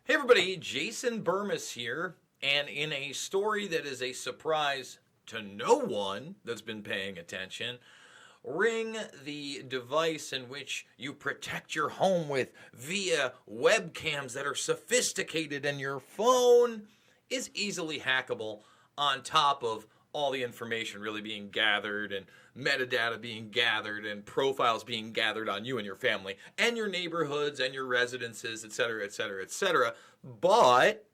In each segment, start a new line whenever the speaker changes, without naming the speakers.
Hey everybody, Jason Burmis here, and in a story that is a surprise to no one that's been paying attention, Ring, the device in which you protect your home with via webcams that are sophisticated and your phone, is easily hackable on top of all the information really being gathered and metadata being gathered and profiles being gathered on you and your family and your neighborhoods and your residences, etc., etc., etc. But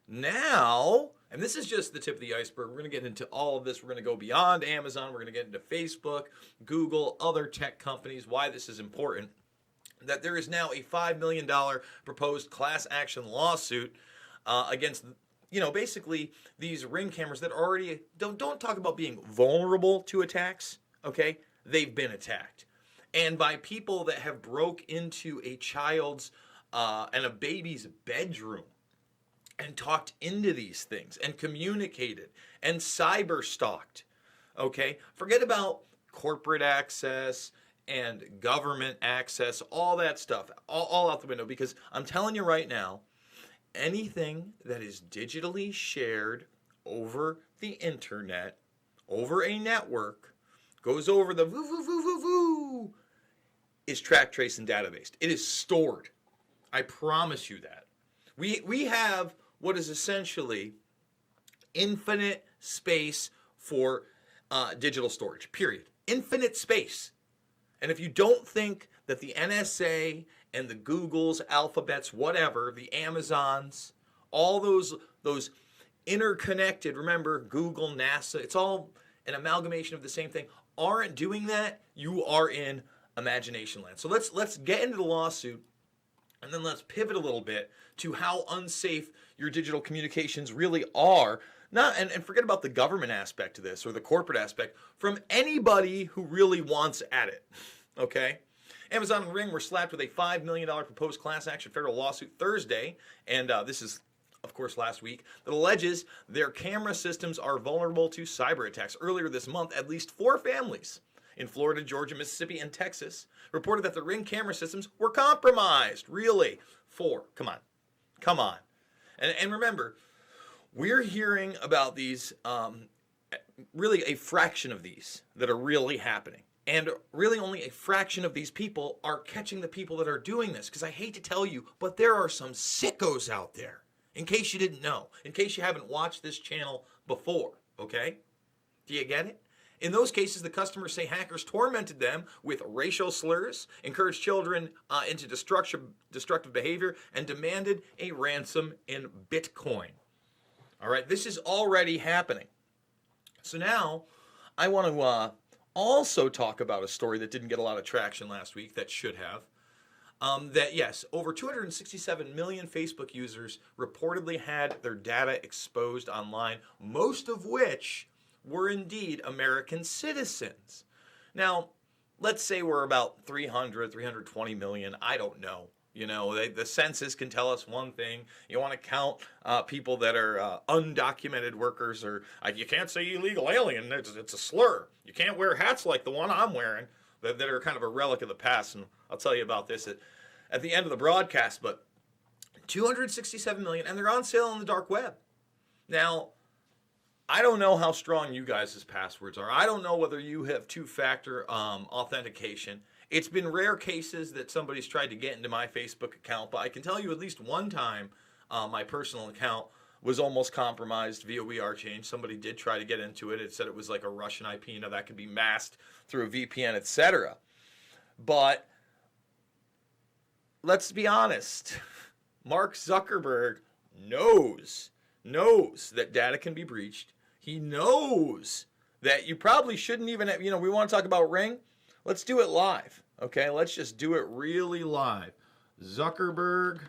now, and this is just the tip of the iceberg, we're going to get into all of this. We're going to go beyond Amazon. We're going to get into Facebook, Google, other tech companies, why this is important. That there is now a $5 million proposed class action lawsuit against, basically these Ring cameras that already don't talk about being vulnerable to attacks. Okay, they've been attacked, and by people that have broke into a child's and a baby's bedroom and talked into these things and communicated and cyber stalked. Okay, forget about corporate access and government access, all that stuff, all out the window, because I'm telling you right now, anything that is digitally shared over the internet, over a network, goes over the voo, is track, trace, and databased. It is stored. I promise you that. We have what is essentially infinite space for digital storage, period. Infinite space. And if you don't think that the NSA and the Googles, Alphabets, whatever, the Amazons, all those interconnected, remember, Google, NASA, it's all an amalgamation of the same thing, aren't doing that, you are in imagination land. So let's get into the lawsuit, and then let's pivot a little bit to how unsafe your digital communications really are. And forget about the government aspect of this or the corporate aspect from anybody who really wants at it. Okay? Amazon and Ring were slapped with a $5 million proposed class action federal lawsuit Thursday, and this is, of course, last week, that alleges their camera systems are vulnerable to cyber attacks. Earlier this month, at least 4 families in Florida, Georgia, Mississippi, and Texas reported that the Ring camera systems were compromised. Really? 4. Come on. And remember, we're hearing about these, really a fraction of these that are really happening. And really only a fraction of these people are catching the people that are doing this. Because I hate to tell you, but there are some sickos out there. In case you didn't know. In case you haven't watched this channel before. Okay? Do you get it? In those cases, the customers say hackers tormented them with racial slurs, encouraged children into destructive behavior, and demanded a ransom in Bitcoin. All right, this is already happening. So now, I want to also talk about a story that didn't get a lot of traction last week that should have. That yes, over 267 million Facebook users reportedly had their data exposed online, most of which were indeed American citizens. Now, let's say we're about 320 million. I don't know. The census can tell us one thing. You want to count people that are undocumented workers, or you can't say illegal alien. It's a slur. You can't wear hats like the one I'm wearing that are kind of a relic of the past. And I'll tell you about this at the end of the broadcast. But 267 million, and they're on sale on the dark web. Now, I don't know how strong you guys' passwords are. I don't know whether you have two-factor authentication. It's been rare cases that somebody's tried to get into my Facebook account, but I can tell you at least one time my personal account was almost compromised via WeAreChange. Somebody did try to get into it. It said it was like a Russian IP. Now that could be masked through a VPN, etc. But let's be honest. Mark Zuckerberg knows that data can be breached. He knows that you probably shouldn't even have, we want to talk about Ring. Let's do it live, okay? Let's just do it really live. Zuckerberg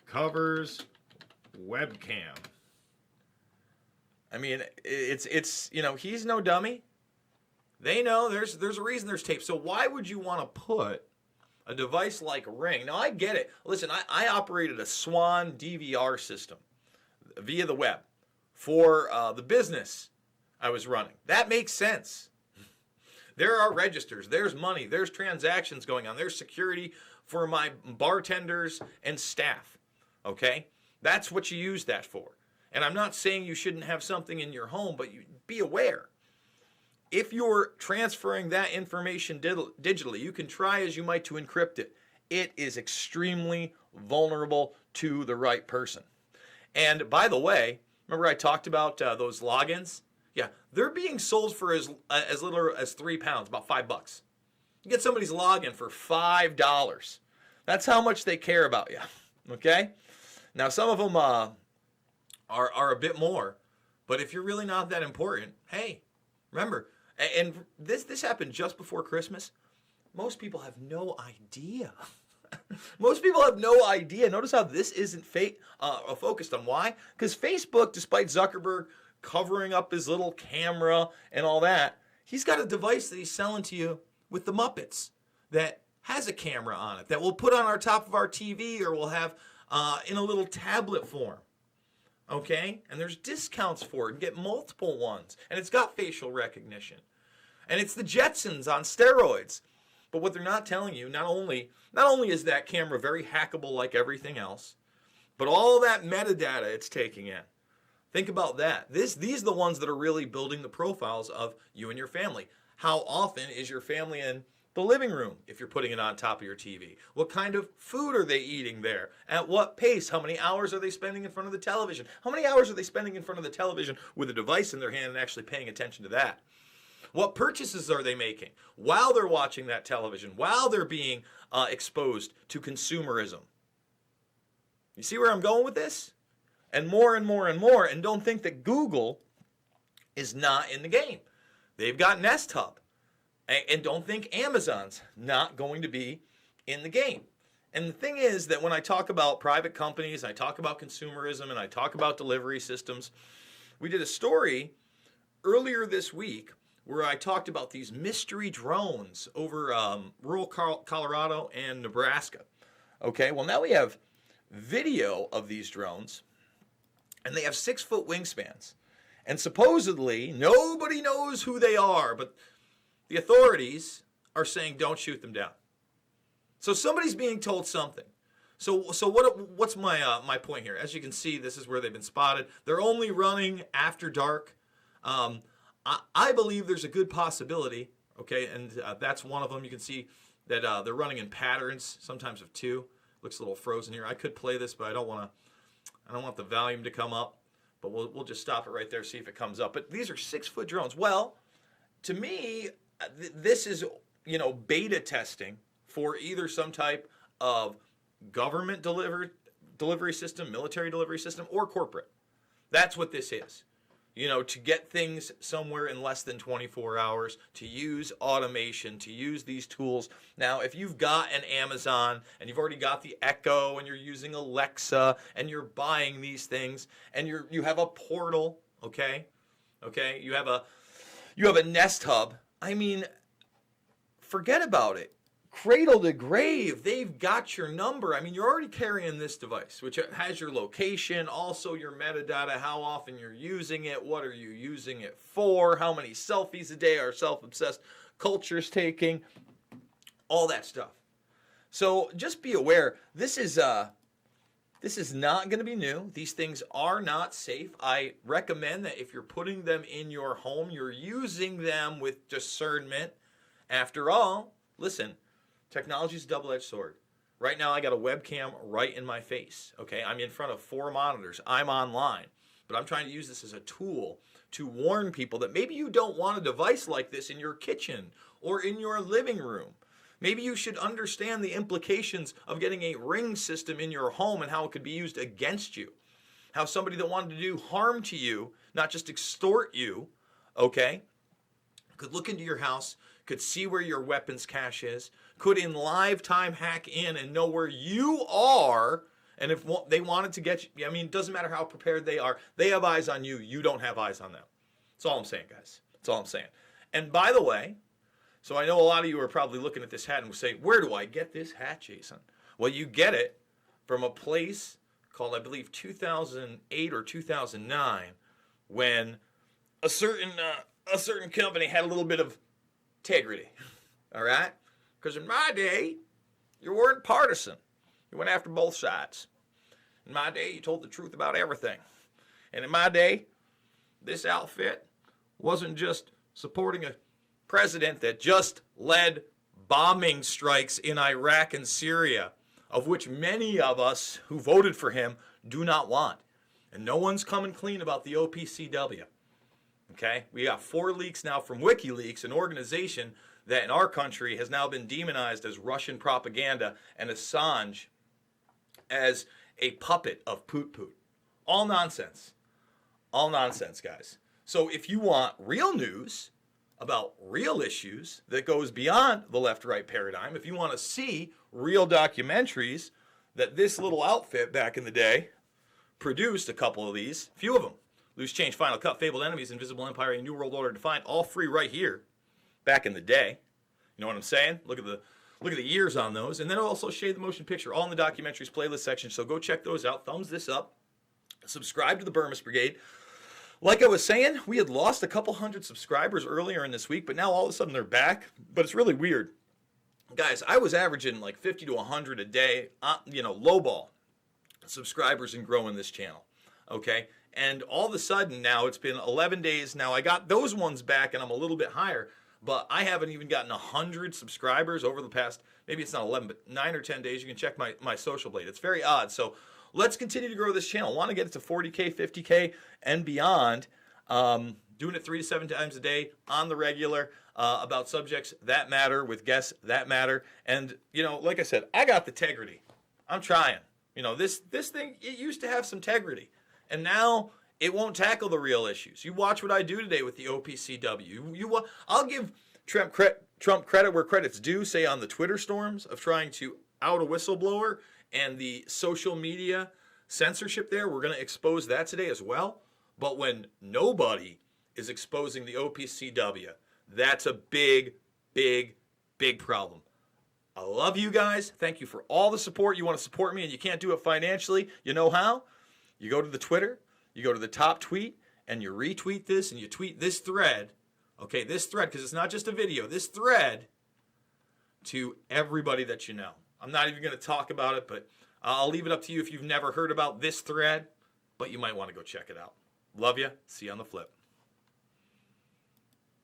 covers webcam. I mean, it's he's no dummy. They know there's a reason there's tape. So why would you want to put a device like Ring? Now, I get it. Listen, I operated a Swan DVR system via the web for the business I was running. That makes sense. There are registers, there's money, there's transactions going on, there's security for my bartenders and staff. Okay? That's what you use that for. And I'm not saying you shouldn't have something in your home, but you be aware. If you're transferring that information digitally, you can try as you might to encrypt it. It is extremely vulnerable to the right person. And by the way, remember I talked about those logins? Yeah, they're being sold for as little as £3, about $5. You get somebody's login for $5. That's how much they care about you. Okay? Now some of them are a bit more, but if you're really not that important, hey, remember, and this happened just before Christmas. Most people have no idea. Most people have no idea. Notice how this isn't focused on. Why? Because Facebook, despite Zuckerberg covering up his little camera and all that, he's got a device that he's selling to you with the Muppets that has a camera on it that we'll put on our top of our TV or we'll have in a little tablet form. Okay? And there's discounts for it. You get multiple ones. And it's got facial recognition. And it's the Jetsons on steroids. But what they're not telling you, not only is that camera very hackable like everything else, but all that metadata it's taking in. Think about that. These are the ones that are really building the profiles of you and your family. How often is your family in the living room if you're putting it on top of your TV? What kind of food are they eating there? At what pace? How many hours are they spending in front of the television? How many hours are they spending in front of the television with a device in their hand and actually paying attention to that? What purchases are they making while they're watching that television, while they're being exposed to consumerism? You see where I'm going with this? And more and more and more. And don't think that Google is not in the game. They've got Nest Hub. And don't think Amazon's not going to be in the game. And the thing is that when I talk about private companies, I talk about consumerism, and I talk about delivery systems, we did a story earlier this week where I talked about these mystery drones over rural Colorado and Nebraska. Okay, well now we have video of these drones, and they have 6-foot wingspans. And supposedly, nobody knows who they are, but the authorities are saying don't shoot them down. So somebody's being told something. So what's my point here? As you can see, this is where they've been spotted. They're only running after dark. I believe there's a good possibility, okay, and that's one of them. You can see that they're running in patterns, sometimes of 2. Looks a little frozen here. I could play this, but I don't want the volume to come up. But we'll just stop it right there, see if it comes up. But these are 6-foot drones. Well, to me, this is beta testing for either some type of government delivery system, military delivery system, or corporate. That's what this is. To get things somewhere in less than 24 hours, to use automation, to use these tools. Now, if you've got an Amazon and you've already got the Echo and you're using Alexa and you're buying these things and you have a portal, okay, you have a Nest Hub. I mean, forget about it. Cradle to grave, they've got your number. I mean, you're already carrying this device, which has your location, also your metadata, how often you're using it, what are you using it for, how many selfies a day are self-obsessed cultures taking, all that stuff. So just be aware, this is not going to be new. These things are not safe. I recommend that if you're putting them in your home, you're using them with discernment. After all, listen, technology is a double-edged sword. Right now, I got a webcam right in my face. Okay, I'm in front of 4 monitors. I'm online. But I'm trying to use this as a tool to warn people that maybe you don't want a device like this in your kitchen or in your living room. Maybe you should understand the implications of getting a ring system in your home and how it could be used against you. How somebody that wanted to do harm to you, not just extort you, okay, could look into your house, could see where your weapons cache is, could in live time hack in and know where you are, and if they wanted to get you, I mean, it doesn't matter how prepared they are, they have eyes on you, you don't have eyes on them. That's all I'm saying, guys. That's all I'm saying. And by the way, so I know a lot of you are probably looking at this hat and will say, where do I get this hat, Jason? Well, you get it from a place called, I believe, 2008 or 2009, when a certain company had a little bit of integrity, all right? Because in my day, you weren't partisan. You went after both sides. In my day, you told the truth about everything. And in my day, this outfit wasn't just supporting a president that just led bombing strikes in Iraq and Syria, of which many of us who voted for him do not want. And no one's coming clean about the OPCW. Okay? We got 4 leaks now from WikiLeaks, an organization that in our country has now been demonized as Russian propaganda, and Assange as a puppet of Poot Poot. All nonsense. All nonsense, guys. So if you want real news about real issues that goes beyond the left-right paradigm, if you want to see real documentaries that this little outfit back in the day produced, a couple of these, few of them, Loose Change, Final Cut, Fabled Enemies, Invisible Empire, and New World Order Defined, all free right here back in the day. You know what I'm saying? Look at the years on those. And then also Shade the Motion Picture, all in the documentaries playlist section. So go check those out. Thumbs this up. Subscribe to the Burmist Brigade. Like I was saying, we had lost a couple hundred subscribers earlier in this week, but now all of a sudden they're back. But it's really weird. Guys, I was averaging like 50 to 100 a day, lowball subscribers and growing this channel. Okay? And all of a sudden now, it's been 11 days now. I got those ones back and I'm a little bit higher. But I haven't even gotten 100 subscribers over the past, maybe it's not 11, but 9 or 10 days. You can check my social blade. It's very odd. So let's continue to grow this channel. I want to get it to 40K, 50K, and beyond. Doing it 3 to 7 times a day on the regular about subjects that matter with guests that matter. And, like I said, I got the integrity. I'm trying. This thing, it used to have some integrity. And now it won't tackle the real issues. You watch what I do today with the OPCW. I'll give Trump credit where credit's due, say on the Twitter storms of trying to out a whistleblower and the social media censorship there. We're going to expose that today as well. But when nobody is exposing the OPCW, that's a big, big, big problem. I love you guys. Thank you for all the support. You want to support me and you can't do it financially. You know how? You go to the Twitter. You go to the top tweet and you retweet this and you tweet this thread. Okay, this thread, because it's not just a video, this thread to everybody that you know. I'm not even going to talk about it, but I'll leave it up to you if you've never heard about this thread, but you might want to go check it out. Love you. See you on the flip.